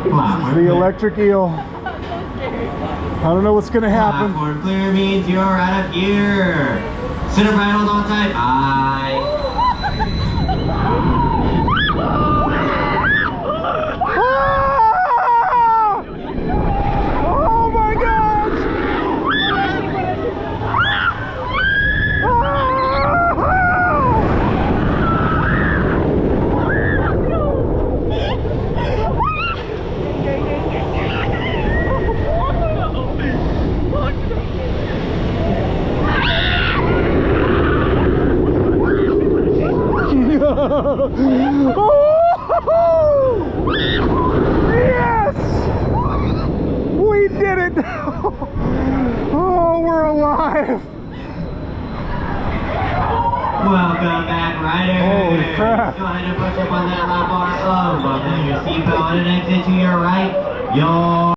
The Electric Eel. I don't know what's gonna happen. Platform clear means you're out of gear. Center right, hold on tight. Aye. Oh my gosh! Yes! We did it! Oh, we're alive! Welcome back, riders. Holy crap. Go ahead and push up on that lap bar. Unbuckle your seatbelt and exit to your right. Your